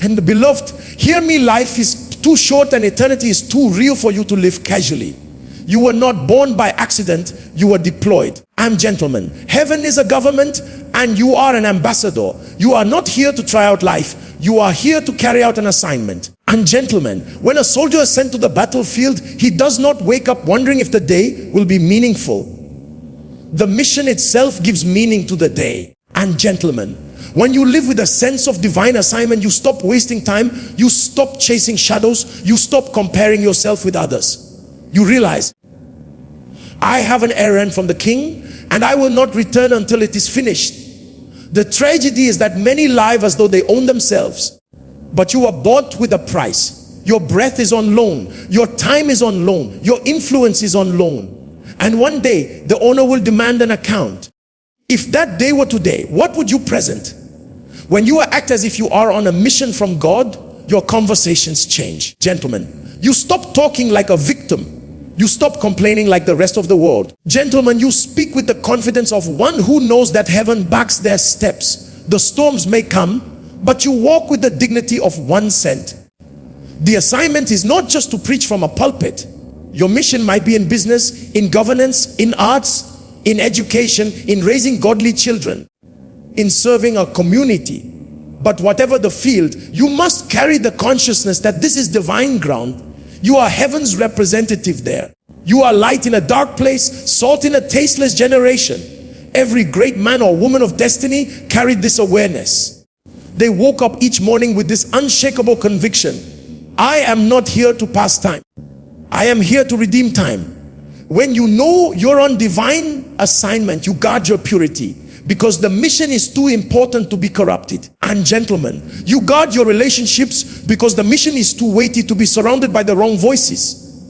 And beloved, hear me, life is too short and eternity is too real for you to live casually. You were not born by accident, you were deployed. And gentlemen, heaven is a government and you are an ambassador. You are not here to try out life, you are here to carry out an assignment. And gentlemen, when a soldier is sent to the battlefield, he does not wake up wondering if the day will be meaningful. The mission itself gives meaning to the day. And gentlemen, when you live with a sense of divine assignment, you stop wasting time, you stop chasing shadows, you stop comparing yourself with others. You realize, I have an errand from the king and I will not return until it is finished. The tragedy is that many live as though they own themselves, but you are bought with a price. Your breath is on loan, your time is on loan, your influence is on loan. And one day the owner will demand an account. If that day were today, what would you present? When you act as if you are on a mission from God, your conversations change. Gentlemen, you stop talking like a victim. You stop complaining like the rest of the world. Gentlemen, you speak with the confidence of one who knows that heaven backs their steps. The storms may come, but you walk with the dignity of one sent. The assignment is not just to preach from a pulpit. Your mission might be in business, in governance, in arts, in education, in raising godly children, in serving a community. But whatever the field, you must carry the consciousness that this is divine ground. You are heaven's representative there. You are light in a dark place, salt in a tasteless generation. Every great man or woman of destiny carried this awareness. They woke up each morning with this unshakable conviction: I am not here to pass time. I am here to redeem time. When you know you're on divine assignment, you guard your purity, because the mission is too important to be corrupted. And gentlemen, you guard your relationships because the mission is too weighty to be surrounded by the wrong voices.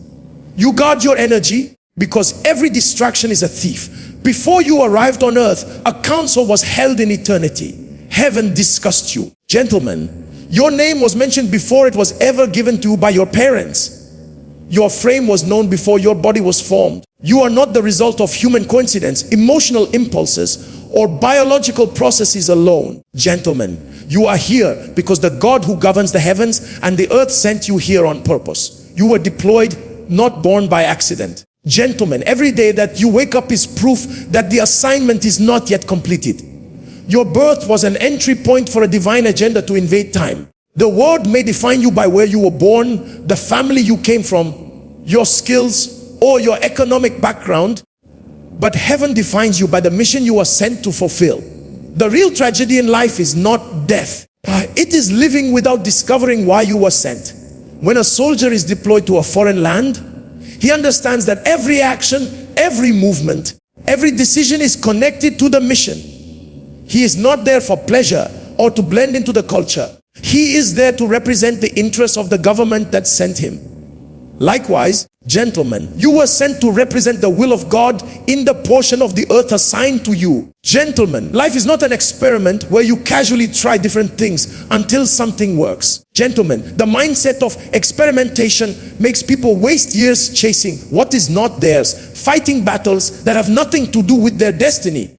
You guard your energy because every distraction is a thief. Before you arrived on earth, a council was held in eternity. Heaven discussed you. Gentlemen, your name was mentioned before it was ever given to you by your parents. Your frame was known before your body was formed. You are not the result of human coincidence, emotional impulses, or biological processes alone. Gentlemen, you are here because the God who governs the heavens and the earth sent you here on purpose. You were deployed, not born by accident. Gentlemen, every day that you wake up is proof that the assignment is not yet completed. Your birth was an entry point for a divine agenda to invade time. The world may define you by where you were born, the family you came from, your skills, or your economic background, but heaven defines you by the mission you are sent to fulfill. The real tragedy in life is not death. It is living without discovering why you were sent. When a soldier is deployed to a foreign land, he understands that every action, every movement, every decision is connected to the mission. He is not there for pleasure or to blend into the culture. He is there to represent the interests of the government that sent him. Likewise, gentlemen, you were sent to represent the will of God in the portion of the earth assigned to you. Gentlemen, life is not an experiment where you casually try different things until something works. Gentlemen, the mindset of experimentation makes people waste years chasing what is not theirs, fighting battles that have nothing to do with their destiny,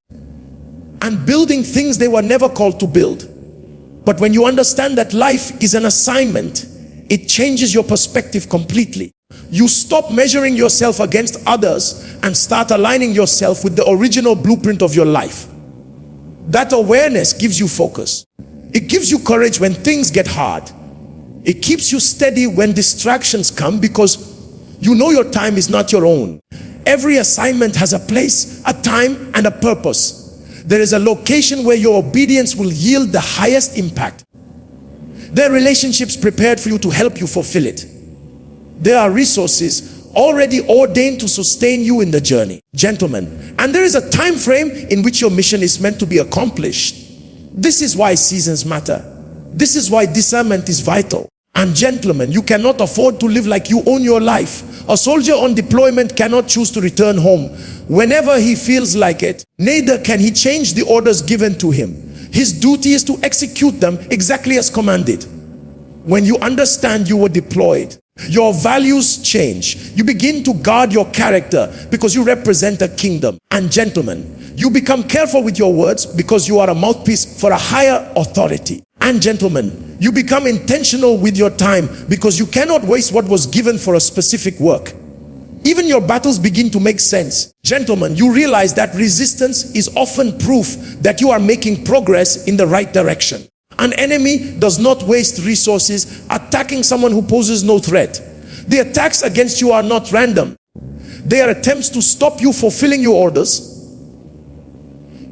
and building things they were never called to build. But when you understand that life is an assignment, it changes your perspective completely. You stop measuring yourself against others and start aligning yourself with the original blueprint of your life. That awareness gives you focus. It gives you courage when things get hard. It keeps you steady when distractions come, because you know your time is not your own. Every assignment has a place, a time, and a purpose. There is a location where your obedience will yield the highest impact. There are relationships prepared for you to help you fulfill it. There are resources already ordained to sustain you in the journey. Gentlemen, and there is a time frame in which your mission is meant to be accomplished. This is why seasons matter. This is why discernment is vital. And gentlemen, you cannot afford to live like you own your life. A soldier on deployment cannot choose to return home whenever he feels like it. Neither can he change the orders given to him. His duty is to execute them exactly as commanded. When you understand you were deployed, your values change. You begin to guard your character because you represent a kingdom. And gentlemen, you become careful with your words because you are a mouthpiece for a higher authority. And gentlemen, you become intentional with your time because you cannot waste what was given for a specific work. Even your battles begin to make sense. Gentlemen, you realize that resistance is often proof that you are making progress in the right direction. An enemy does not waste resources attacking someone who poses no threat. The attacks against you are not random. They are attempts to stop you fulfilling your orders.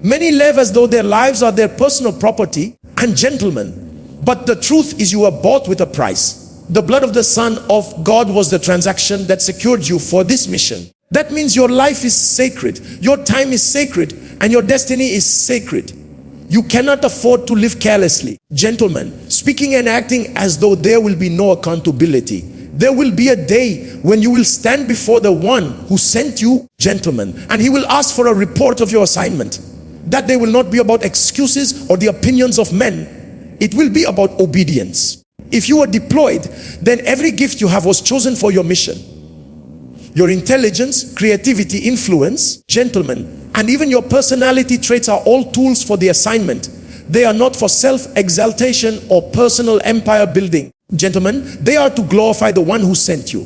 Many live as though their lives are their personal property. And gentlemen, but the truth is you were bought with a price. The blood of the Son of God was the transaction that secured you for this mission. That means your life is sacred, your time is sacred, and your destiny is sacred. You cannot afford to live carelessly. Gentlemen, speaking and acting as though there will be no accountability. There will be a day when you will stand before the one who sent you, gentlemen, and he will ask for a report of your assignment. That day will not be about excuses or the opinions of men. It will be about obedience. If you were deployed, then every gift you have was chosen for your mission. Your intelligence, creativity, influence, gentlemen, and even your personality traits are all tools for the assignment. They are not for self-exaltation or personal empire building. Gentlemen, they are to glorify the one who sent you.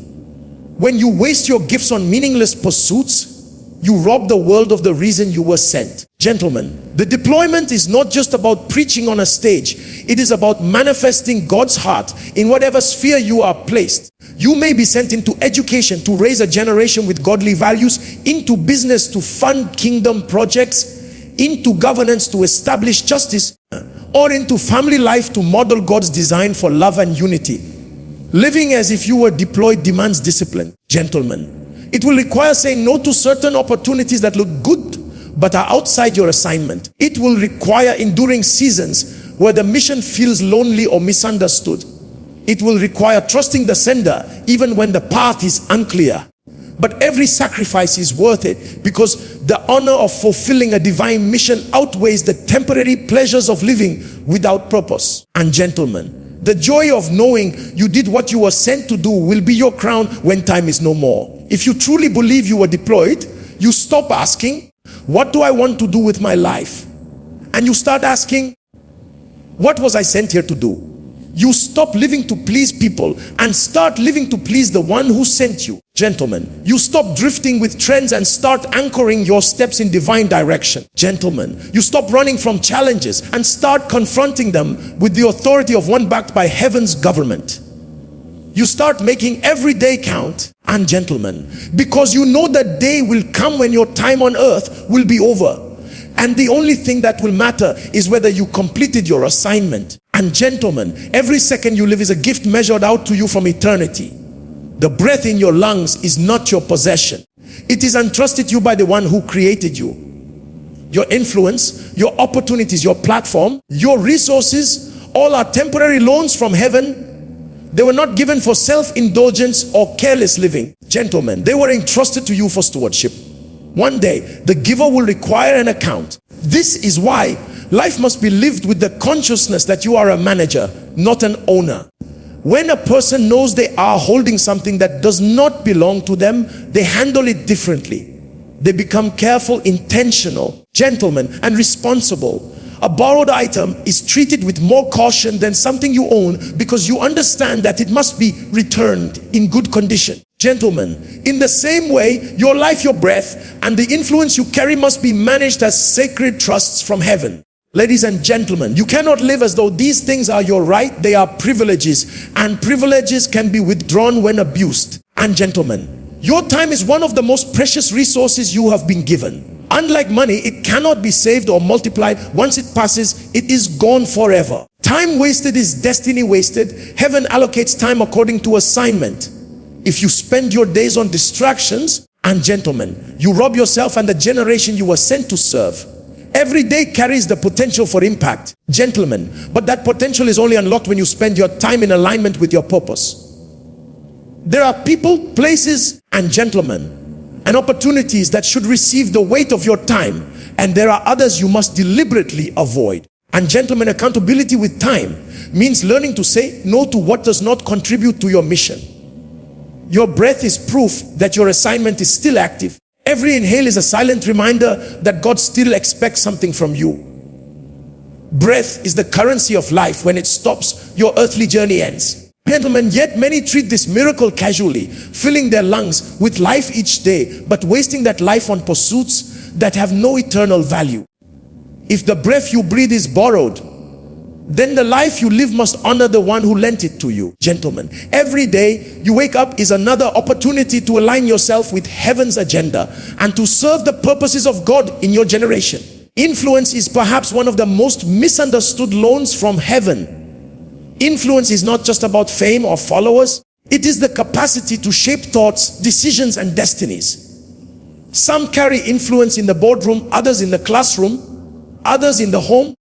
When you waste your gifts on meaningless pursuits, you rob the world of the reason you were sent. Gentlemen, the deployment is not just about preaching on a stage. It is about manifesting God's heart in whatever sphere you are placed. You may be sent into education to raise a generation with godly values, into business to fund kingdom projects, into governance to establish justice, or into family life to model God's design for love and unity. Living as if you were deployed demands discipline. Gentlemen, it will require saying no to certain opportunities that look good but are outside your assignment. It will require enduring seasons where the mission feels lonely or misunderstood. It will require trusting the sender even when the path is unclear. But every sacrifice is worth it because the honor of fulfilling a divine mission outweighs the temporary pleasures of living without purpose. And gentlemen, the joy of knowing you did what you were sent to do will be your crown when time is no more. If you truly believe you were deployed, you stop asking, what do I want to do with my life? And you start asking, what was I sent here to do? You stop living to please people and start living to please the one who sent you. Gentlemen, you stop drifting with trends and start anchoring your steps in divine direction. Gentlemen, you stop running from challenges and start confronting them with the authority of one backed by heaven's government. You start making every day count. And gentlemen, because you know that day will come when your time on earth will be over. And the only thing that will matter is whether you completed your assignment. And gentlemen, every second you live is a gift measured out to you from eternity. The breath in your lungs is not your possession. It is entrusted to you by the one who created you. Your influence, your opportunities, your platform, your resources, all are temporary loans from heaven. They were not given for self-indulgence or careless living. Gentlemen, they were entrusted to you for stewardship. One day, the giver will require an account. This is why life must be lived with the consciousness that you are a manager, not an owner. When a person knows they are holding something that does not belong to them, they handle it differently. They become careful, intentional, gentlemen, and responsible. A borrowed item is treated with more caution than something you own because you understand that it must be returned in good condition. Gentlemen, in the same way, your life, your breath, and the influence you carry must be managed as sacred trusts from heaven. Ladies and gentlemen, you cannot live as though these things are your right. They are privileges, and privileges can be withdrawn when abused. And gentlemen, your time is one of the most precious resources you have been given. Unlike money, it cannot be saved or multiplied. Once it passes, it is gone forever. Time wasted is destiny wasted. Heaven allocates time according to assignment. If you spend your days on distractions, and gentlemen, you rob yourself and the generation you were sent to serve. Every day carries the potential for impact, gentlemen, but that potential is only unlocked when you spend your time in alignment with your purpose. There are people, places, and gentlemen, and opportunities that should receive the weight of your time, and there are others you must deliberately avoid. And gentlemen, accountability with time means learning to say no to what does not contribute to your mission. Your breath is proof that your assignment is still active. Every inhale is a silent reminder that God still expects something from you. Breath is the currency of life. When it stops, your earthly journey ends. Gentlemen, yet many treat this miracle casually, filling their lungs with life each day, but wasting that life on pursuits that have no eternal value. If the breath you breathe is borrowed, then the life you live must honor the one who lent it to you. Gentlemen, every day you wake up is another opportunity to align yourself with heaven's agenda and to serve the purposes of God in your generation. Influence is perhaps one of the most misunderstood loans from heaven. Influence is not just about fame or followers. It is the capacity to shape thoughts, decisions, and destinies. Some carry influence in the boardroom, others in the classroom, others in the home,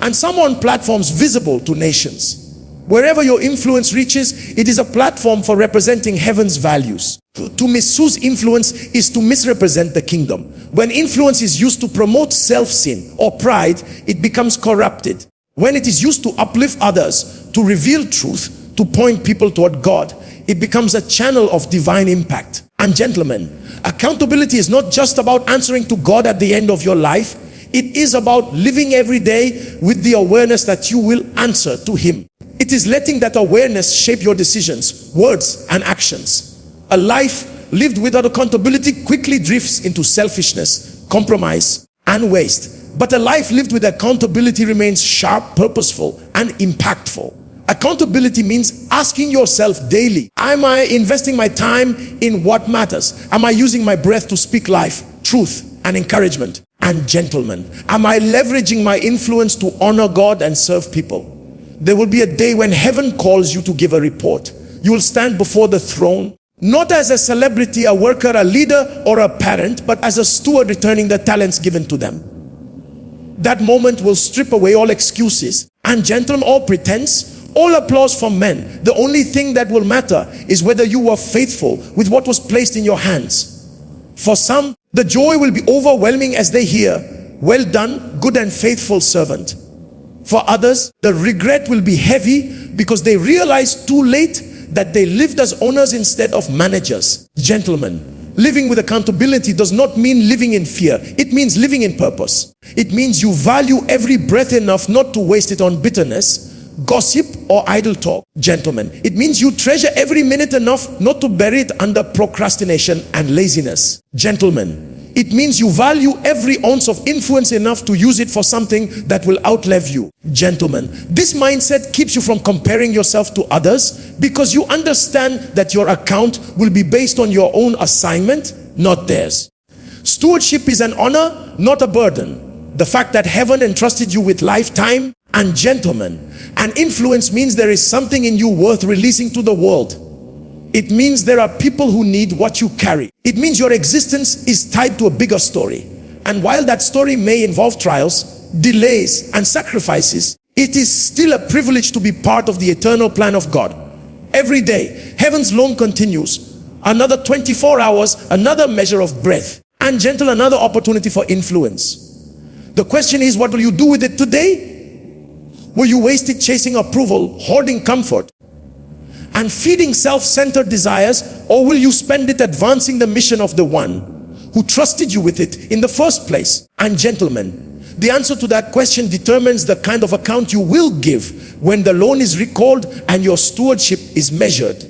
and some on platforms visible to nations. Wherever your influence reaches, it is a platform for representing heaven's values. To misuse influence is to misrepresent the kingdom. When influence is used to promote self-sin or pride, it becomes corrupted. When it is used to uplift others, to reveal truth, to point people toward God, it becomes a channel of divine impact. And gentlemen, accountability is not just about answering to God at the end of your life. It is about living every day with the awareness that you will answer to Him. It is letting that awareness shape your decisions, words, and actions. A life lived without accountability quickly drifts into selfishness, compromise, and waste. But a life lived with accountability remains sharp, purposeful, and impactful. Accountability means asking yourself daily, am I investing my time in what matters? Am I using my breath to speak life, truth, and encouragement? And gentlemen, am I leveraging my influence to honor God and serve people? There will be a day when heaven calls you to give a report. You will stand before the throne, not as a celebrity, a worker, a leader, or a parent, but as a steward returning the talents given to them. That moment will strip away all excuses and gentlemen, all pretense, all applause from men. The only thing that will matter is whether you were faithful with what was placed in your hands. For some, the joy will be overwhelming as they hear, "Well done, good and faithful servant." For others, the regret will be heavy because they realize too late that they lived as owners instead of managers. Gentlemen, living with accountability does not mean living in fear. It means living in purpose. It means you value every breath enough not to waste it on bitterness, gossip, or idle talk. Gentlemen, it means you treasure every minute enough not to bury it under procrastination and laziness. Gentlemen, it means you value every ounce of influence enough to use it for something that will outlive you. Gentlemen, this mindset keeps you from comparing yourself to others because you understand that your account will be based on your own assignment, not theirs. Stewardship is an honor, not a burden. The fact that heaven entrusted you with lifetime, and gentlemen, an influence means there is something in you worth releasing to the world. It means there are people who need what you carry. It means your existence is tied to a bigger story. And while that story may involve trials, delays, and sacrifices, it is still a privilege to be part of the eternal plan of God. Every day, heaven's loan continues. Another 24 hours, another measure of breath. And gentle, another opportunity for influence. The question is, what will you do with it today? Will you waste it chasing approval, hoarding comfort, and feeding self-centered desires, or will you spend it advancing the mission of the one who trusted you with it in the first place? And gentlemen, the answer to that question determines the kind of account you will give when the loan is recalled and your stewardship is measured.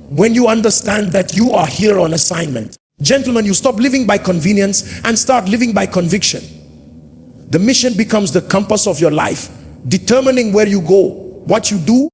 When you understand that you are here on assignment. Gentlemen, you stop living by convenience and start living by conviction. The mission becomes the compass of your life, determining where you go, what you do,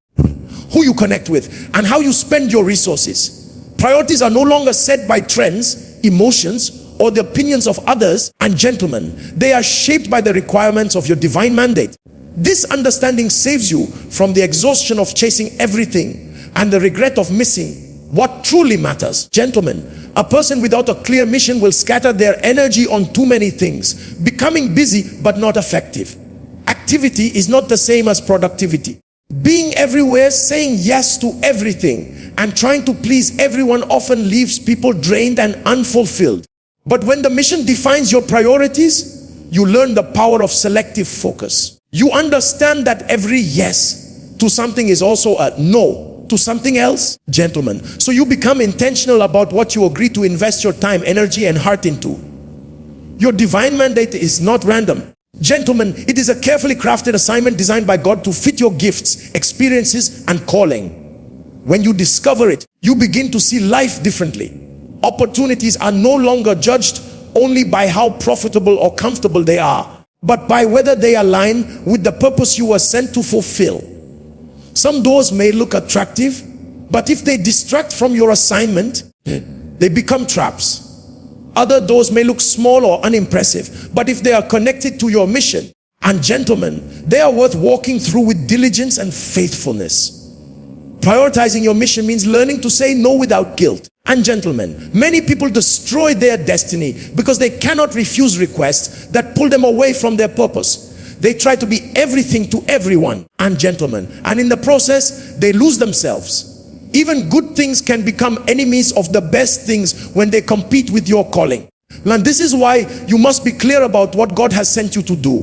who you connect with, and how you spend your resources. Priorities are no longer set by trends, emotions, or the opinions of others. And gentlemen, they are shaped by the requirements of your divine mandate. This understanding saves you from the exhaustion of chasing everything and the regret of missing what truly matters. Gentlemen, a person without a clear mission will scatter their energy on too many things, becoming busy but not effective. Activity is not the same as productivity. Being everywhere, saying yes to everything, and trying to please everyone often leaves people drained and unfulfilled. But when the mission defines your priorities, you learn the power of selective focus. You understand that every yes to something is also a no to something else. Gentlemen, so you become intentional about what you agree to invest your time, energy, and heart into. Your divine mandate is not random. Gentlemen, it is a carefully crafted assignment designed by God to fit your gifts, experiences, and calling. When you discover it, you begin to see life differently. Opportunities are no longer judged only by how profitable or comfortable they are, but by whether they align with the purpose you were sent to fulfill. Some doors may look attractive, but if they distract from your assignment, they become traps. Other doors may look small or unimpressive, but if they are connected to your mission, and gentlemen, they are worth walking through with diligence and faithfulness. Prioritizing your mission means learning to say no without guilt. And gentlemen, many people destroy their destiny because they cannot refuse requests that pull them away from their purpose. They try to be everything to everyone. And gentlemen, and in the process, they lose themselves. Even good things can become enemies of the best things when they compete with your calling. And this is why you must be clear about what God has sent you to do.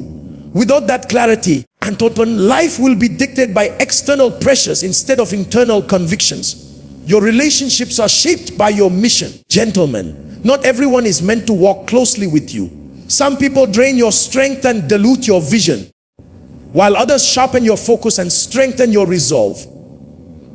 Without that clarity, and life will be dictated by external pressures instead of internal convictions. Your relationships are shaped by your mission. Gentlemen, not everyone is meant to walk closely with you. Some people drain your strength and dilute your vision, while others sharpen your focus and strengthen your resolve.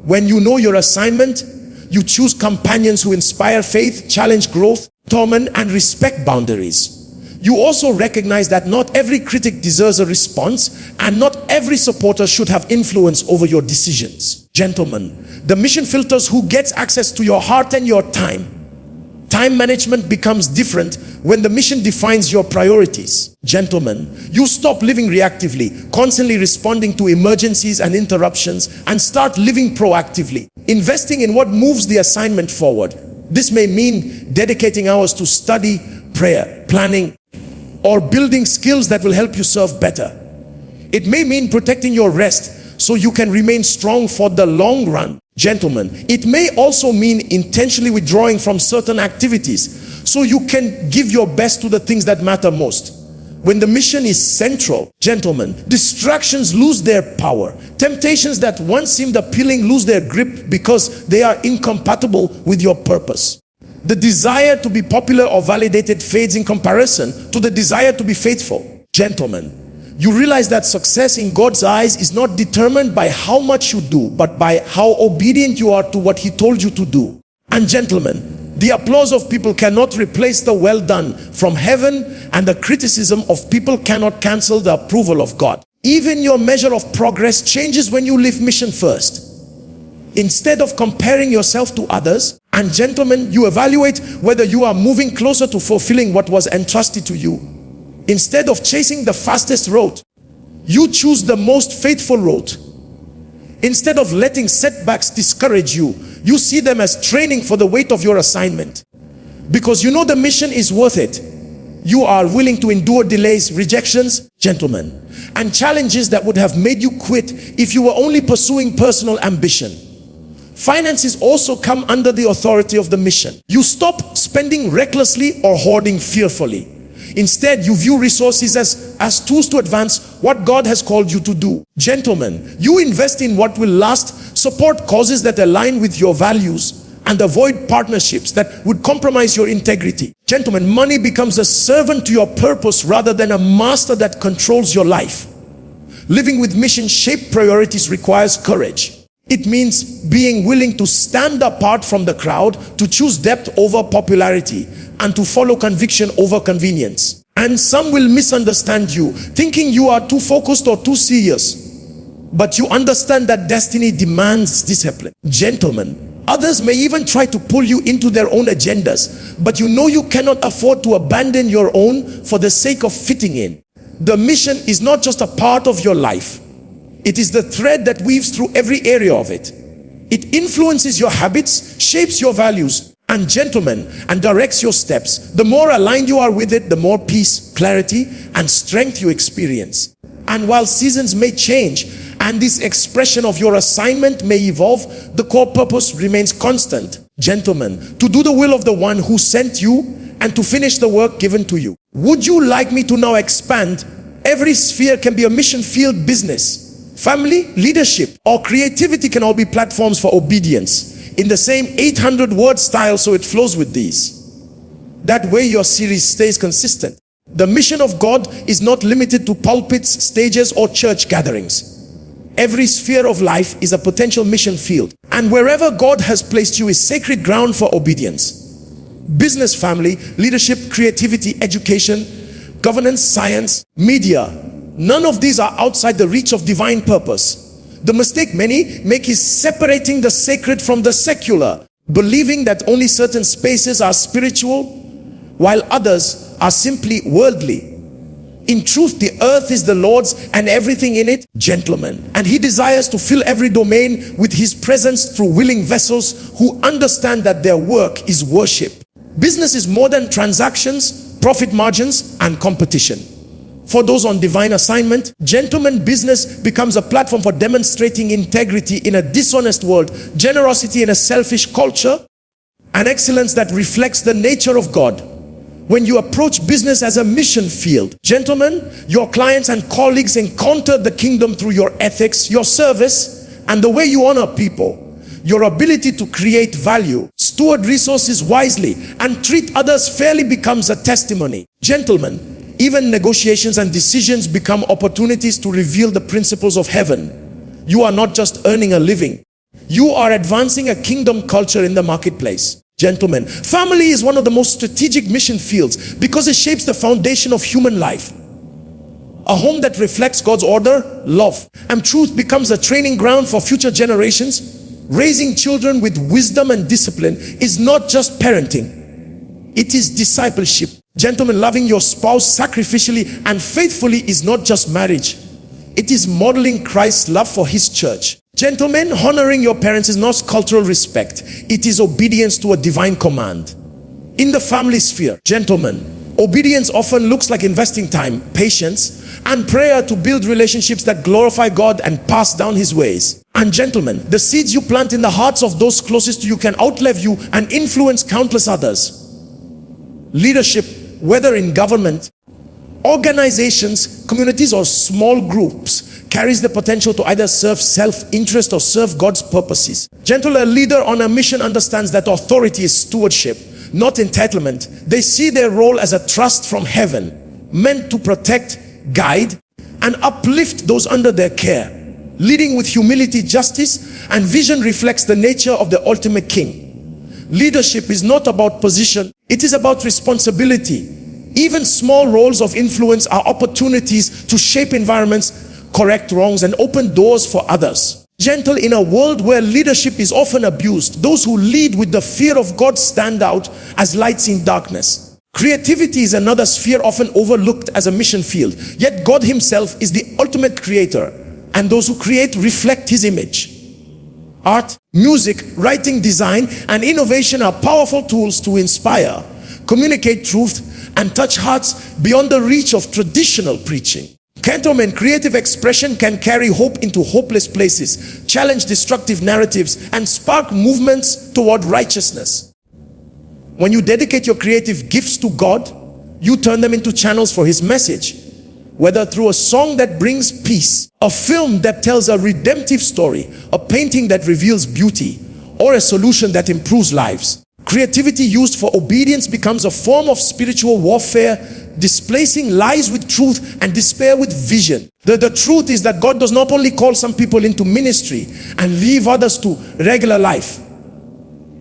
When you know your assignment, you choose companions who inspire faith, challenge growth, torment, and respect boundaries. You also recognize that not every critic deserves a response, and not every supporter should have influence over your decisions. Gentlemen, the mission filters who gets access to your heart and your time. Time management becomes different when the mission defines your priorities. Gentlemen, you stop living reactively, constantly responding to emergencies and interruptions, and start living proactively, investing in what moves the assignment forward. This may mean dedicating hours to study, prayer, planning, or building skills that will help you serve better. It may mean protecting your rest so you can remain strong for the long run. Gentlemen, it may also mean intentionally withdrawing from certain activities so you can give your best to the things that matter most. When the mission is central, gentlemen, distractions lose their power. Temptations that once seemed appealing lose their grip because they are incompatible with your purpose. The desire to be popular or validated fades in comparison to the desire to be faithful. Gentlemen, you realize that success in God's eyes is not determined by how much you do, but by how obedient you are to what He told you to do. And gentlemen, the applause of people cannot replace the well done from heaven, and the criticism of people cannot cancel the approval of God. Even your measure of progress changes when you live mission first. Instead of comparing yourself to others, and gentlemen, you evaluate whether you are moving closer to fulfilling what was entrusted to you. Instead of chasing the fastest road, you choose the most faithful road. Instead of letting setbacks discourage you, you see them as training for the weight of your assignment. Because you know the mission is worth it, you are willing to endure delays, rejections, gentlemen, and challenges that would have made you quit if you were only pursuing personal ambition. Finances also come under the authority of the mission. You stop spending recklessly or hoarding fearfully. Instead, you view resources as tools to advance what God has called you to do. Gentlemen, you invest in what will last, support causes that align with your values, and avoid partnerships that would compromise your integrity. Gentlemen, money becomes a servant to your purpose rather than a master that controls your life. Living with mission-shaped priorities requires courage. It means being willing to stand apart from the crowd, to choose depth over popularity, and to follow conviction over convenience. And some will misunderstand you, thinking you are too focused or too serious. But you understand that destiny demands discipline. Gentlemen, others may even try to pull you into their own agendas, but you know you cannot afford to abandon your own for the sake of fitting in. The mission is not just a part of your life. It is the thread that weaves through every area of it. It influences your habits, shapes your values, and gentlemen, and directs your steps. The more aligned you are with it, the more peace, clarity, and strength you experience. And while seasons may change, and this expression of your assignment may evolve, the core purpose remains constant. Gentlemen, to do the will of the one who sent you and to finish the work given to you. Would you like me to now expand? Every sphere can be a mission field. Business, family, leadership, or creativity can all be platforms for obedience in the same 800-word style, so it flows with these. That way your series stays consistent. The mission of God is not limited to pulpits, stages, or church gatherings. Every sphere of life is a potential mission field. And wherever God has placed you is sacred ground for obedience. Business, family, leadership, creativity, education, governance, science, media. None of these are outside the reach of divine purpose. The mistake many make is separating the sacred from the secular, believing that only certain spaces are spiritual while others are simply worldly. In truth, the earth is the Lord's and everything in it, gentlemen. And he desires to fill every domain with his presence through willing vessels who understand that their work is worship. Business is more than transactions, profit margins, and competition. For those on divine assignment, gentlemen, business becomes a platform for demonstrating integrity in a dishonest world, generosity in a selfish culture, and excellence that reflects the nature of God. When you approach business as a mission field, gentlemen, your clients and colleagues encounter the kingdom through your ethics, your service, and the way you honor people. Your ability to create value, steward resources wisely, and treat others fairly becomes a testimony. Gentlemen, even negotiations and decisions become opportunities to reveal the principles of heaven. You are not just earning a living. You are advancing a kingdom culture in the marketplace. Gentlemen, family is one of the most strategic mission fields because it shapes the foundation of human life. A home that reflects God's order, love, and truth becomes a training ground for future generations. Raising children with wisdom and discipline is not just parenting, it is discipleship. Gentlemen, loving your spouse sacrificially and faithfully is not just marriage, it is modeling Christ's love for his church. Gentlemen, honoring your parents is not cultural respect, it is obedience to a divine command. In the family sphere, gentlemen, obedience often looks like investing time, patience, and prayer to build relationships that glorify God and pass down his ways. And gentlemen, the seeds you plant in the hearts of those closest to you can outlive you and influence countless others. Leadership, whether in government, organizations, communities, or small groups, carries the potential to either serve self-interest or serve God's purposes. Gentle, a leader on a mission understands that authority is stewardship, not entitlement. They see their role as a trust from heaven, meant to protect, guide, and uplift those under their care. Leading with humility, justice, and vision reflects the nature of the ultimate king. Leadership is not about position, it is about responsibility. Even small roles of influence are opportunities to shape environments, correct wrongs, and open doors for others. Gentle, in a world where leadership is often abused, those who lead with the fear of God stand out as lights in darkness. Creativity is another sphere often overlooked as a mission field, yet God himself is the ultimate creator, and those who create reflect his image. Art, music, writing, design, and innovation are powerful tools to inspire, communicate truth, and touch hearts beyond the reach of traditional preaching. Gentlemen, creative expression can carry hope into hopeless places, challenge destructive narratives, and spark movements toward righteousness. When you dedicate your creative gifts to God, you turn them into channels for his message. Whether through a song that brings peace, a film that tells a redemptive story, a painting that reveals beauty, or a solution that improves lives. Creativity used for obedience becomes a form of spiritual warfare, displacing lies with truth and despair with vision. The truth is that God does not only call some people into ministry and leave others to regular life.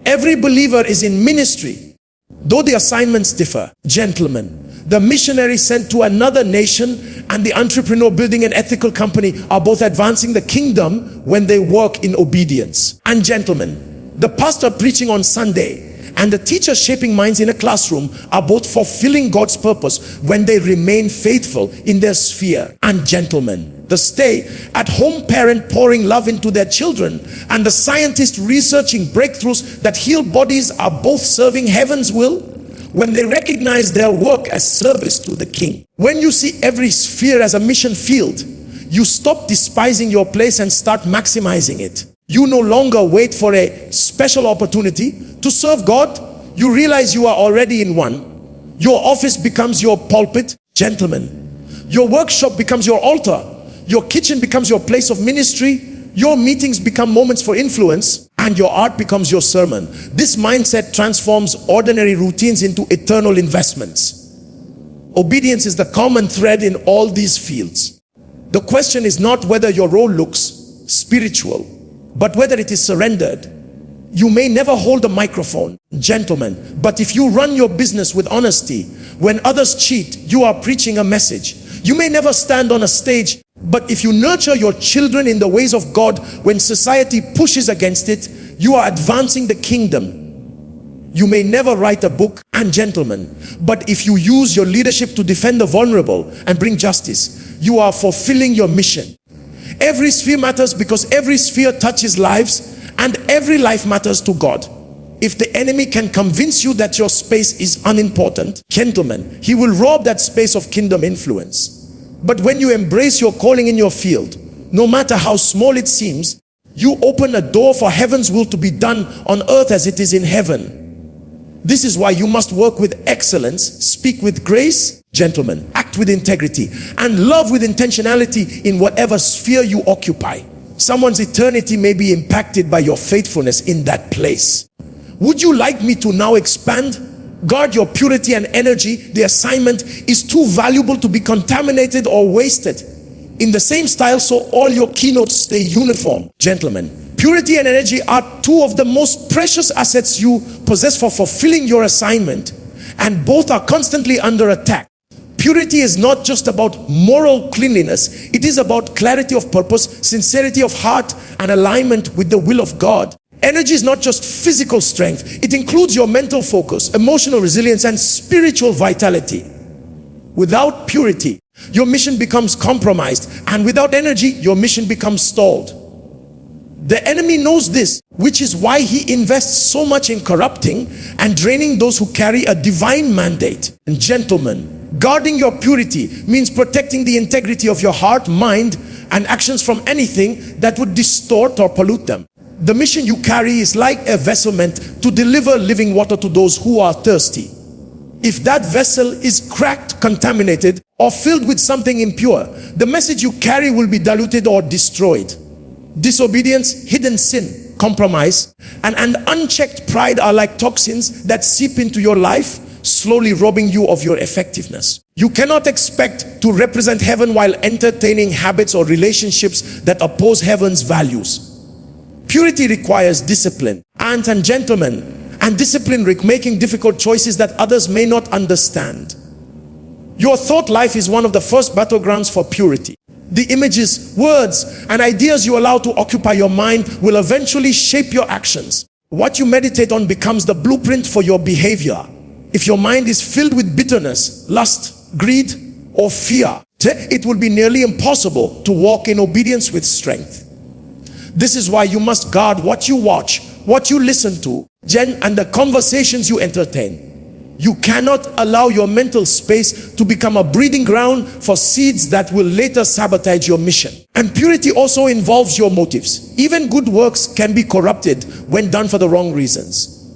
Every believer is in ministry, though the assignments differ. Gentlemen, the missionary sent to another nation and the entrepreneur building an ethical company are both advancing the kingdom when they work in obedience. And gentlemen, the pastor preaching on Sunday and the teacher shaping minds in a classroom are both fulfilling God's purpose when they remain faithful in their sphere. And gentlemen, the stay-at-home parent pouring love into their children and the scientist researching breakthroughs that heal bodies are both serving heaven's will when they recognize their work as service to the King. When you see every sphere as a mission field, you stop despising your place and start maximizing it. You no longer wait for a special opportunity to serve God. You realize you are already in one. Your office becomes your pulpit. Gentlemen, your workshop becomes your altar. Your kitchen becomes your place of ministry. Your meetings become moments for influence, and your art becomes your sermon. This mindset transforms ordinary routines into eternal investments. Obedience is the common thread in all these fields. The question is not whether your role looks spiritual, but whether it is surrendered. You may never hold a microphone, gentlemen, but if you run your business with honesty, when others cheat, you are preaching a message. You may never stand on a stage, but if you nurture your children in the ways of God, when society pushes against it, you are advancing the kingdom. You may never write a book, and gentlemen, but if you use your leadership to defend the vulnerable and bring justice, you are fulfilling your mission. Every sphere matters because every sphere touches lives, and every life matters to God. If the enemy can convince you that your space is unimportant, gentlemen, he will rob that space of kingdom influence. But when you embrace your calling in your field, no matter how small it seems, you open a door for heaven's will to be done on earth as it is in heaven. This is why you must work with excellence, speak with grace, gentlemen, act with integrity, and love with intentionality in whatever sphere you occupy. Someone's eternity may be impacted by your faithfulness in that place. Would you like me to now expand? Guard your purity and energy. The assignment is too valuable to be contaminated or wasted. In the same style, so all your keynotes stay uniform. Gentlemen, purity and energy are two of the most precious assets you possess for fulfilling your assignment, and both are constantly under attack. Purity is not just about moral cleanliness. It is about clarity of purpose, sincerity of heart, and alignment with the will of God. Energy is not just physical strength. It includes your mental focus, emotional resilience, and spiritual vitality. Without purity, your mission becomes compromised, and without energy, your mission becomes stalled. The enemy knows this, which is why he invests so much in corrupting and draining those who carry a divine mandate. And gentlemen, guarding your purity means protecting the integrity of your heart, mind, and actions from anything that would distort or pollute them. The mission you carry is like a vessel meant to deliver living water to those who are thirsty. If that vessel is cracked, contaminated, or filled with something impure, the message you carry will be diluted or destroyed. Disobedience, hidden sin, compromise, and unchecked pride are like toxins that seep into your life, slowly robbing you of your effectiveness. You cannot expect to represent heaven while entertaining habits or relationships that oppose heaven's values. Purity requires discipline, and gentlemen, and discipline making difficult choices that others may not understand. Your thought life is one of the first battlegrounds for purity. The images, words, and ideas you allow to occupy your mind will eventually shape your actions. What you meditate on becomes the blueprint for your behavior. If your mind is filled with bitterness, lust, greed, or fear, it will be nearly impossible to walk in obedience with strength. This is why you must guard what you watch, what you listen to, and the conversations you entertain. You cannot allow your mental space to become a breeding ground for seeds that will later sabotage your mission. And purity also involves your motives. Even good works can be corrupted when done for the wrong reasons.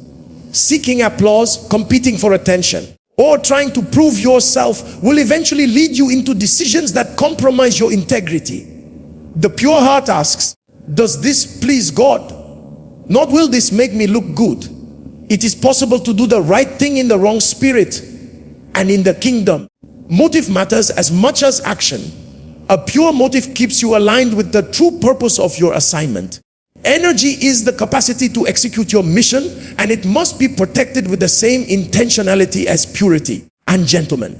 Seeking applause, competing for attention, or trying to prove yourself will eventually lead you into decisions that compromise your integrity. The pure heart asks, does this please God? Not will this make me look good? It is possible to do the right thing in the wrong spirit and in the kingdom. Motive matters as much as action. A pure motive keeps you aligned with the true purpose of your assignment. Energy is the capacity to execute your mission, and it must be protected with the same intentionality as purity. And gentlemen,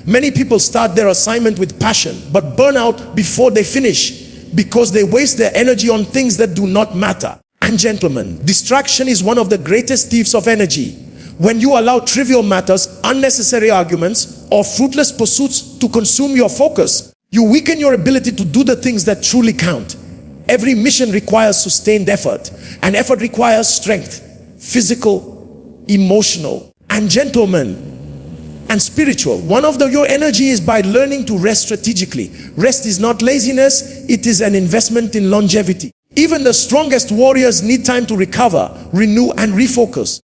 many people start their assignment with passion but burn out before they finish because they waste their energy on things that do not matter. And gentlemen, distraction is one of the greatest thieves of energy. When you allow trivial matters, unnecessary arguments, or fruitless pursuits to consume your focus, you weaken your ability to do the things that truly count. Every mission requires sustained effort, and effort requires strength, physical, emotional, and gentlemen, and spiritual. One of your energy is by learning to rest strategically. Rest is not laziness, it is an investment in longevity. Even the strongest warriors need time to recover, renew, and refocus.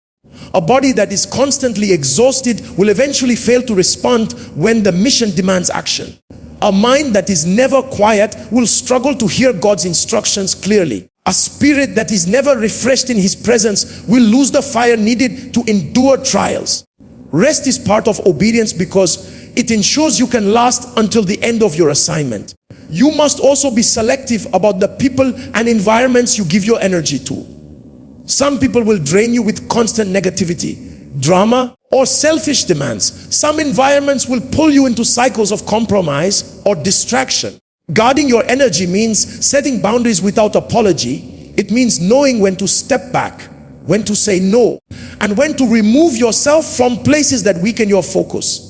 A body that is constantly exhausted will eventually fail to respond when the mission demands action. A mind that is never quiet will struggle to hear God's instructions clearly. A spirit that is never refreshed in His presence will lose the fire needed to endure trials. Rest is part of obedience because It ensures you can last until the end of your assignment. You must also be selective about the people and environments you give your energy to. Some people will drain you with constant negativity, drama, or selfish demands. Some environments will pull you into cycles of compromise or distraction. Guarding your energy means setting boundaries without apology. It means knowing when to step back, when to say no, and when to remove yourself from places that weaken your focus.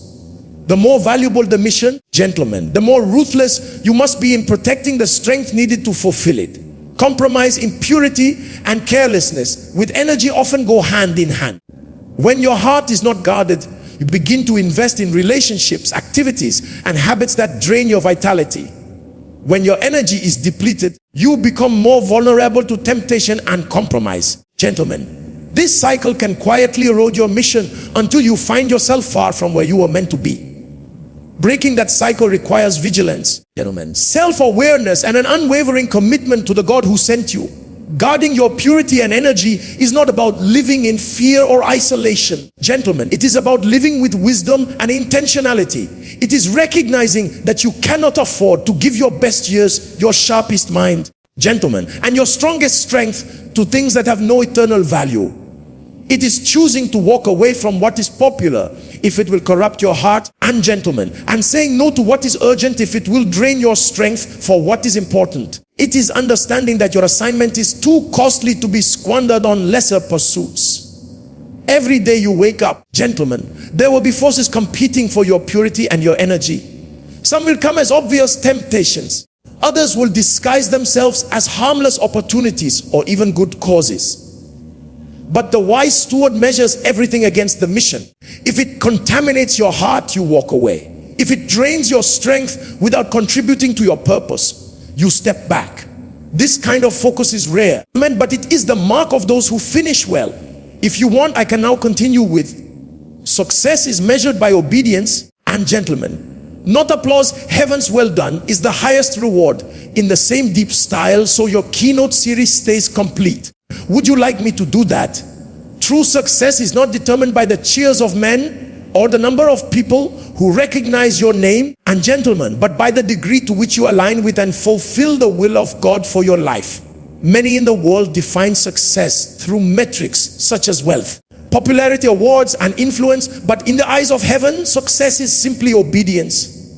The more valuable the mission, gentlemen, the more ruthless you must be in protecting the strength needed to fulfill it. Compromise, impurity, and carelessness with energy often go hand in hand. When your heart is not guarded, you begin to invest in relationships, activities, and habits that drain your vitality. When your energy is depleted, you become more vulnerable to temptation and compromise. Gentlemen, this cycle can quietly erode your mission until you find yourself far from where you were meant to be. Breaking that cycle requires vigilance, gentlemen, self-awareness, and an unwavering commitment to the God who sent you. Guarding your purity and energy is not about living in fear or isolation. Gentlemen, it is about living with wisdom and intentionality. It is recognizing that you cannot afford to give your best years, your sharpest mind, gentlemen, and your strongest strength to things that have no eternal value. It is choosing to walk away from what is popular if it will corrupt your heart, and gentlemen, and saying no to what is urgent if it will drain your strength for what is important. It is understanding that your assignment is too costly to be squandered on lesser pursuits. Every day you wake up, gentlemen, there will be forces competing for your purity and your energy. Some will come as obvious temptations. Others will disguise themselves as harmless opportunities or even good causes. But the wise steward measures everything against the mission. If it contaminates your heart, you walk away. If it drains your strength without contributing to your purpose, you step back. This kind of focus is rare, but it is the mark of those who finish well. If you want, I can now continue with success is measured by obedience, and gentlemen, not applause. Heaven's well done is the highest reward in the same deep style, so your keynote series stays complete. Would you like me to do that? True success is not determined by the cheers of men or the number of people who recognize your name, and gentlemen, but by the degree to which you align with and fulfill the will of God for your life. Many in the world define success through metrics such as wealth, popularity, awards, and influence, but in the eyes of heaven, success is simply obedience.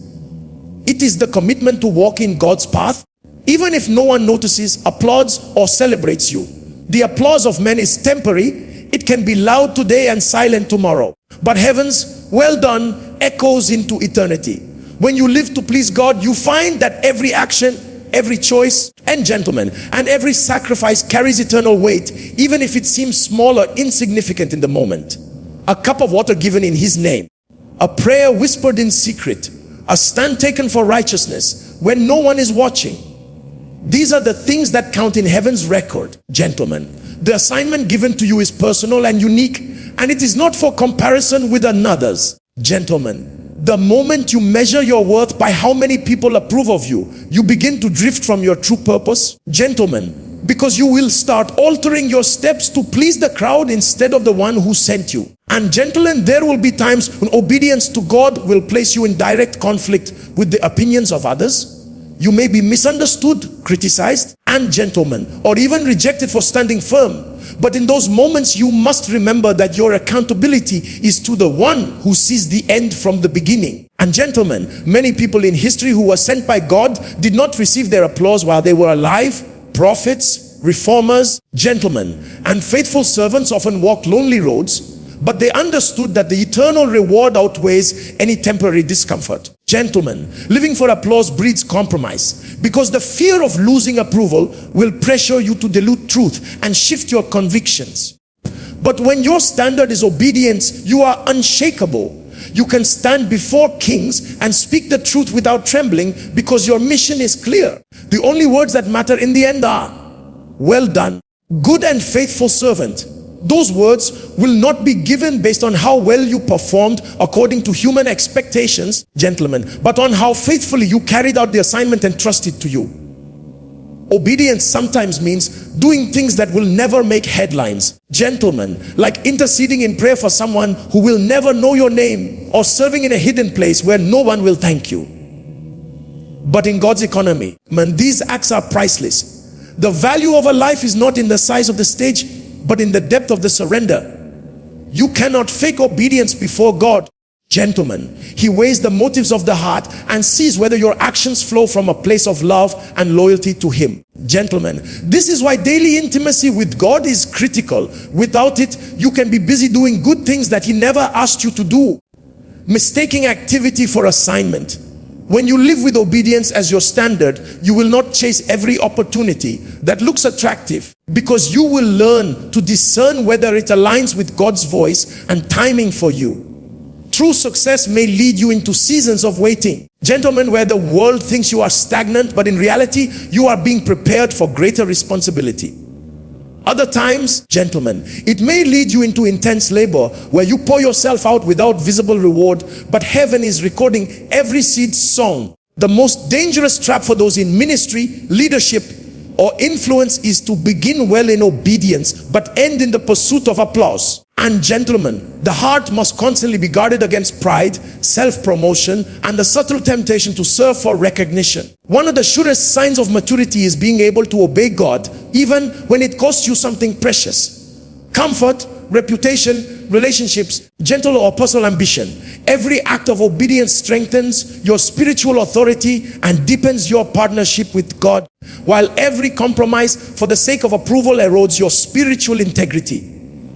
It is the commitment to walk in God's path, even if no one notices, applauds, or celebrates you. The applause of men is temporary. It can be loud today and silent tomorrow. But heaven's well done echoes into eternity. When you live to please God, you find that every action, every choice, and gentlemen, and every sacrifice carries eternal weight, even if it seems small or insignificant in the moment. A cup of water given in His name, a prayer whispered in secret, a stand taken for righteousness when no one is watching. These are the things that count in heaven's record, gentlemen. The assignment given to you is personal and unique, and it is not for comparison with another's. Gentlemen, the moment you measure your worth by how many people approve of you, you begin to drift from your true purpose. Gentlemen, because you will start altering your steps to please the crowd instead of the one who sent you. And gentlemen, there will be times when obedience to God will place you in direct conflict with the opinions of others. You may be misunderstood, criticized, and gentlemen, or even rejected for standing firm. But in those moments, you must remember that your accountability is to the one who sees the end from the beginning. And gentlemen, many people in history who were sent by God did not receive their applause while they were alive. Prophets, reformers, gentlemen, and faithful servants often walked lonely roads, but they understood that the eternal reward outweighs any temporary discomfort. Gentlemen, living for applause breeds compromise, because the fear of losing approval will pressure you to dilute truth and shift your convictions. But when your standard is obedience, you are unshakable. You can stand before kings and speak the truth without trembling, because your mission is clear. The only words that matter in the end are, "Well done, good and faithful servant." Those words will not be given based on how well you performed according to human expectations, gentlemen, but on how faithfully you carried out the assignment entrusted to you. Obedience sometimes means doing things that will never make headlines. Gentlemen, like interceding in prayer for someone who will never know your name, or serving in a hidden place where no one will thank you. But in God's economy, man, these acts are priceless. The value of a life is not in the size of the stage, but in the depth of the surrender. You cannot fake obedience before God. Gentlemen, he weighs the motives of the heart and sees whether your actions flow from a place of love and loyalty to him. Gentlemen, this is why daily intimacy with God is critical. Without it, you can be busy doing good things that he never asked you to do. Mistaking activity for assignment. When you live with obedience as your standard, you will not chase every opportunity that looks attractive, because you will learn to discern whether it aligns with God's voice and timing for you. True success may lead you into seasons of waiting. Gentlemen, where the world thinks you are stagnant, but in reality, you are being prepared for greater responsibility. Other times, gentlemen, it may lead you into intense labor where you pour yourself out without visible reward, but heaven is recording every seed sown. The most dangerous trap for those in ministry, leadership, or influence is to begin well in obedience, but end in the pursuit of applause. And gentlemen, the heart must constantly be guarded against pride, self-promotion, and the subtle temptation to serve for recognition. One of the surest signs of maturity is being able to obey God, even when it costs you something precious. Comfort, reputation, relationships, gentle or personal ambition. Every act of obedience strengthens your spiritual authority and deepens your partnership with God, while every compromise for the sake of approval erodes your spiritual integrity.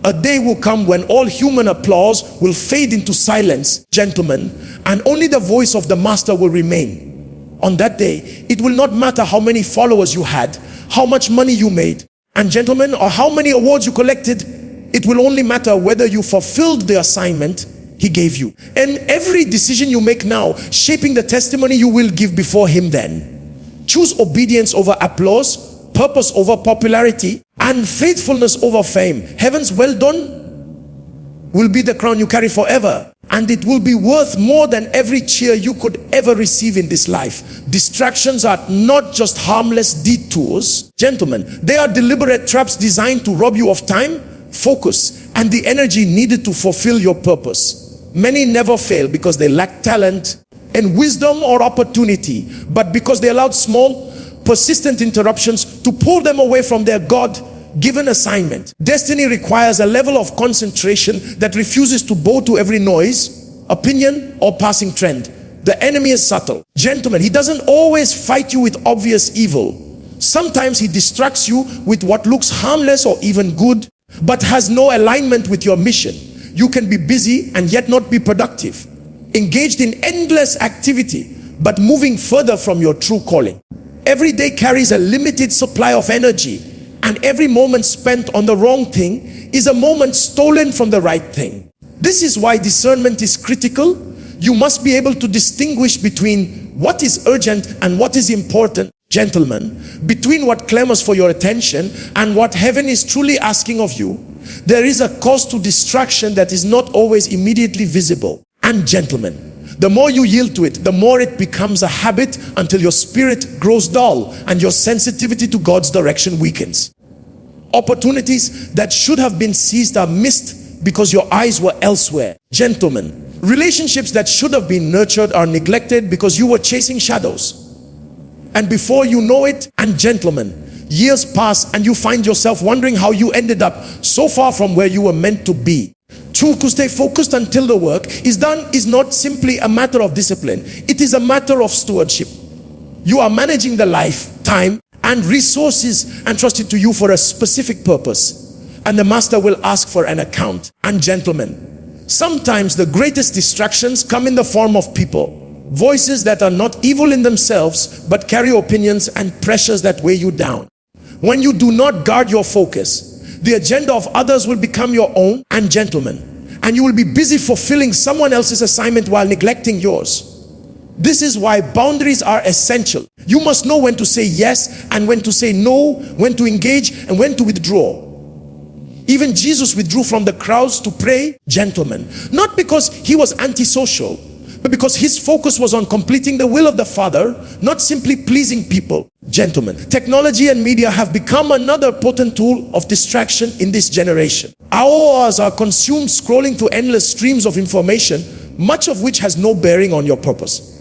A day will come when all human applause will fade into silence, gentlemen, and only the voice of the Master will remain. On that day, it will not matter how many followers you had, how much money you made, and gentlemen, or how many awards you collected. It will only matter whether you fulfilled the assignment he gave you. And every decision you make now, shaping the testimony you will give before him then. Choose obedience over applause, purpose over popularity, and faithfulness over fame. Heaven's well done will be the crown you carry forever, and it will be worth more than every cheer you could ever receive in this life. Distractions are not just harmless detours, gentlemen. They are deliberate traps designed to rob you of time, focus, and the energy needed to fulfill your purpose. Many never fail because they lack talent and wisdom or opportunity, but because they allowed small, persistent interruptions to pull them away from their God-given assignment. Destiny requires a level of concentration that refuses to bow to every noise, opinion, or passing trend. The enemy is subtle. Gentlemen, he doesn't always fight you with obvious evil. Sometimes he distracts you with what looks harmless or even good, but has no alignment with your mission. You can be busy and yet not be productive, engaged in endless activity, but moving further from your true calling. Every day carries a limited supply of energy, and every moment spent on the wrong thing is a moment stolen from the right thing. This is why discernment is critical. You must be able to distinguish between what is urgent and what is important, gentlemen, between what clamors for your attention and what heaven is truly asking of you. There is a cost to distraction that is not always immediately visible. And gentlemen, the more you yield to it, the more it becomes a habit until your spirit grows dull and your sensitivity to God's direction weakens. Opportunities that should have been seized are missed because your eyes were elsewhere. Gentlemen, relationships that should have been nurtured are neglected because you were chasing shadows. And before you know it, and gentlemen, years pass and you find yourself wondering how you ended up so far from where you were meant to be. To stay focused until the work is done is not simply a matter of discipline. It is a matter of stewardship. You are managing the life, time, and resources entrusted to you for a specific purpose, and the Master will ask for an account. And gentlemen, sometimes the greatest distractions come in the form of people, voices that are not evil in themselves but carry opinions and pressures that weigh you down. When you do not guard your focus, the agenda of others will become your own. And gentlemen, and you will be busy fulfilling someone else's assignment while neglecting yours. This is why boundaries are essential. You must know when to say yes and when to say no, when to engage and when to withdraw. Even Jesus withdrew from the crowds to pray, gentlemen, not because he was antisocial, but because his focus was on completing the will of the Father, not simply pleasing people. Gentlemen, technology and media have become another potent tool of distraction in this generation. Our hours are consumed scrolling through endless streams of information, much of which has no bearing on your purpose.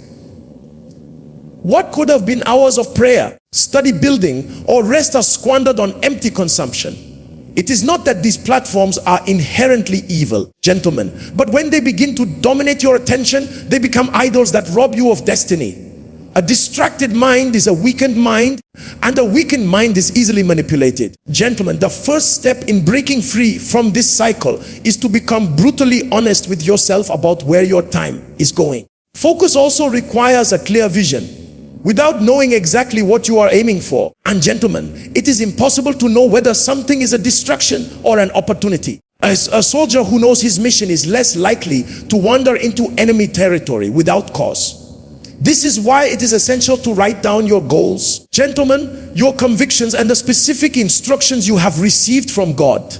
What could have been hours of prayer, study building, or rest are squandered on empty consumption. It is not that these platforms are inherently evil, gentlemen, but when they begin to dominate your attention, they become idols that rob you of destiny. A distracted mind is a weakened mind, and a weakened mind is easily manipulated. Gentlemen, the first step in breaking free from this cycle is to become brutally honest with yourself about where your time is going. Focus also requires a clear vision. Without knowing exactly what you are aiming for, and gentlemen, it is impossible to know whether something is a distraction or an opportunity. A soldier who knows his mission is less likely to wander into enemy territory without cause. This is why it is essential to write down your goals, gentlemen, your convictions, and the specific instructions you have received from God.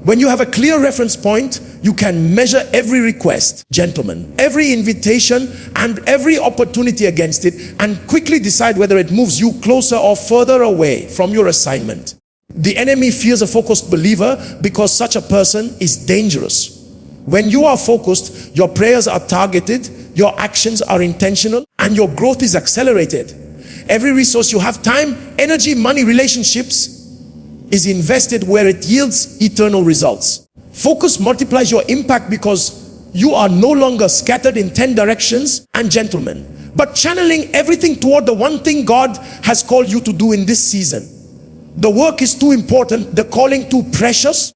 When you have a clear reference point, you can measure every request, gentlemen, every invitation and every opportunity against it, and quickly decide whether it moves you closer or further away from your assignment. The enemy fears a focused believer because such a person is dangerous. When you are focused, your prayers are targeted, your actions are intentional, and your growth is accelerated. Every resource you have, time, energy, money, relationships, is invested where it yields eternal results. Focus multiplies your impact because you are no longer scattered in 10 directions, and gentlemen, but channeling everything toward the one thing God has called you to do in this season. The work is too important, the calling too precious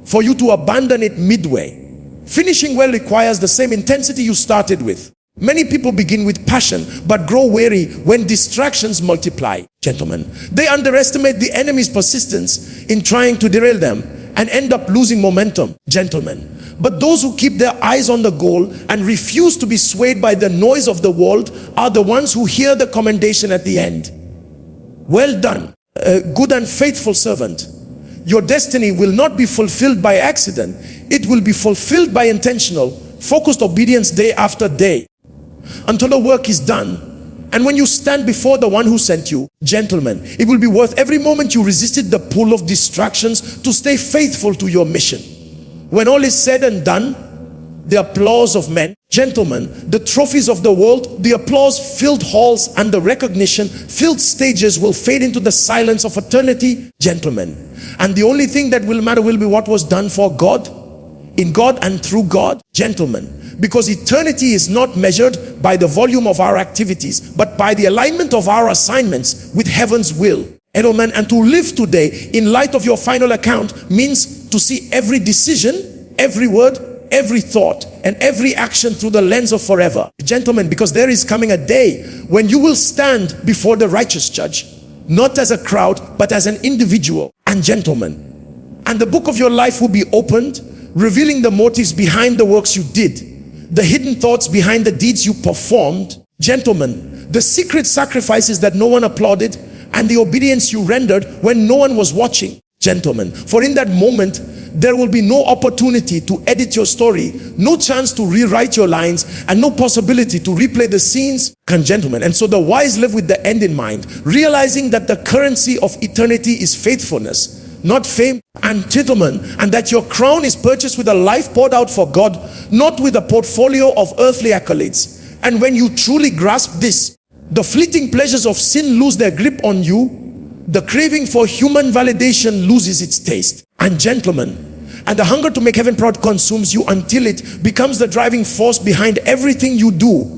for you to abandon it midway. Finishing well requires the same intensity you started with. Many people begin with passion but grow weary when distractions multiply. Gentlemen, they underestimate the enemy's persistence in trying to derail them and end up losing momentum. Gentlemen, but those who keep their eyes on the goal and refuse to be swayed by the noise of the world are the ones who hear the commendation at the end. Well done, good and faithful servant. Your destiny will not be fulfilled by accident. It will be fulfilled by intentional, focused obedience day after day, until the work is done. And when you stand before the one who sent you, gentlemen, it will be worth every moment you resisted the pull of distractions to stay faithful to your mission. When all is said and done, the applause of men, gentlemen, the trophies of the world, the applause-filled halls, and the recognition-filled stages will fade into the silence of eternity, gentlemen. And the only thing that will matter will be what was done for God, in God and through God, gentlemen. Because eternity is not measured by the volume of our activities, but by the alignment of our assignments with heaven's will. Gentlemen, and to live today in light of your final account means to see every decision, every word, every thought, and every action through the lens of forever. Gentlemen, because there is coming a day when you will stand before the righteous judge, not as a crowd, but as an individual. And gentlemen, and the book of your life will be opened, revealing the motives behind the works you did, the hidden thoughts behind the deeds you performed, gentlemen, the secret sacrifices that no one applauded, and the obedience you rendered when no one was watching, gentlemen. For in that moment, there will be no opportunity to edit your story, no chance to rewrite your lines, and no possibility to replay the scenes, gentlemen. And so the wise live with the end in mind, realizing that the currency of eternity is faithfulness, not fame, and gentlemen, and that your crown is purchased with a life poured out for God, not with a portfolio of earthly accolades. And when you truly grasp this, the fleeting pleasures of sin lose their grip on you, the craving for human validation loses its taste. And gentlemen, and the hunger to make heaven proud consumes you until it becomes the driving force behind everything you do.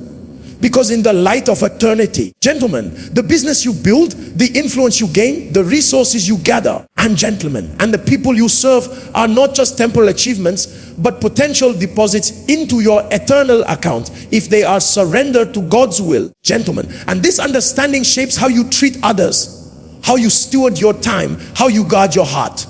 Because in the light of eternity, gentlemen, the business you build, the influence you gain, the resources you gather, and gentlemen, and the people you serve are not just temporal achievements, but potential deposits into your eternal account if they are surrendered to God's will, gentlemen. And this understanding shapes how you treat others, how you steward your time, how you guard your heart,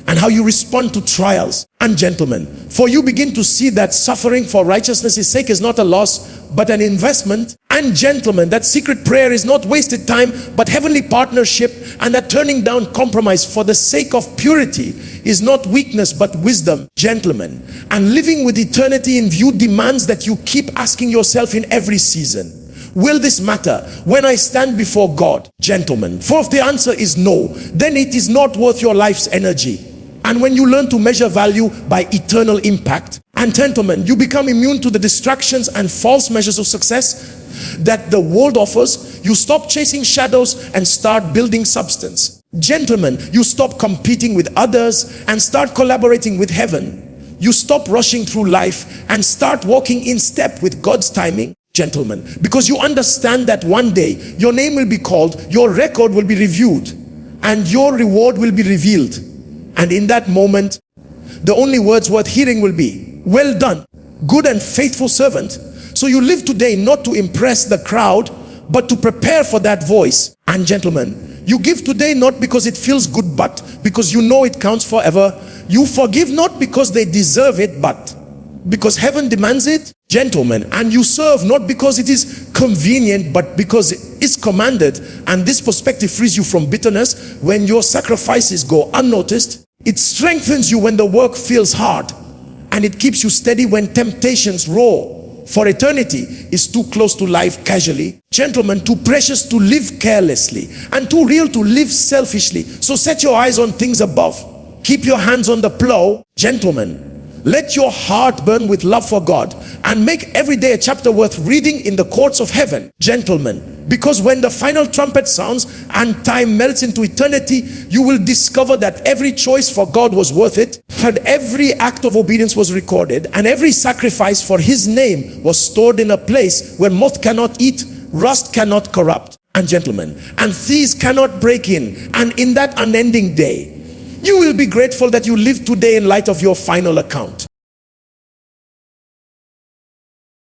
and how you respond to trials. And gentlemen, for you begin to see that suffering for righteousness' sake is not a loss, but an investment. And And gentlemen, that secret prayer is not wasted time, but heavenly partnership, and that turning down compromise for the sake of purity is not weakness but wisdom, gentlemen. And living with eternity in view demands that you keep asking yourself in every season, will this matter when I stand before God, gentlemen? For if the answer is no, then it is not worth your life's energy. And when you learn to measure value by eternal impact, and gentlemen, you become immune to the distractions and false measures of success that the world offers. You stop chasing shadows and start building substance. Gentlemen, you stop competing with others and start collaborating with heaven. You stop rushing through life and start walking in step with God's timing, gentlemen, because you understand that one day your name will be called, your record will be reviewed, and your reward will be revealed. And in that moment, the only words worth hearing will be, well done, good and faithful servant. So you live today not to impress the crowd, but to prepare for that voice. And gentlemen, you give today not because it feels good, but because you know it counts forever. You forgive not because they deserve it, but because heaven demands it, gentlemen. And you serve not because it is convenient, but because it is commanded. And this perspective frees you from bitterness when your sacrifices go unnoticed. It strengthens you when the work feels hard, and it keeps you steady when temptations roar. For eternity is too close to life casually, gentlemen, too precious to live carelessly, and too real to live selfishly. So set your eyes on things above. Keep your hands on the plow, gentlemen. Let your heart burn with love for God, and make every day a chapter worth reading in the courts of heaven, gentlemen. Because when the final trumpet sounds and time melts into eternity, you will discover that every choice for God was worth it, and every act of obedience was recorded, and every sacrifice for his name was stored in a place where moth cannot eat, rust cannot corrupt, and gentlemen, and thieves cannot break in. And in that unending day, you will be grateful that you live today in light of your final account.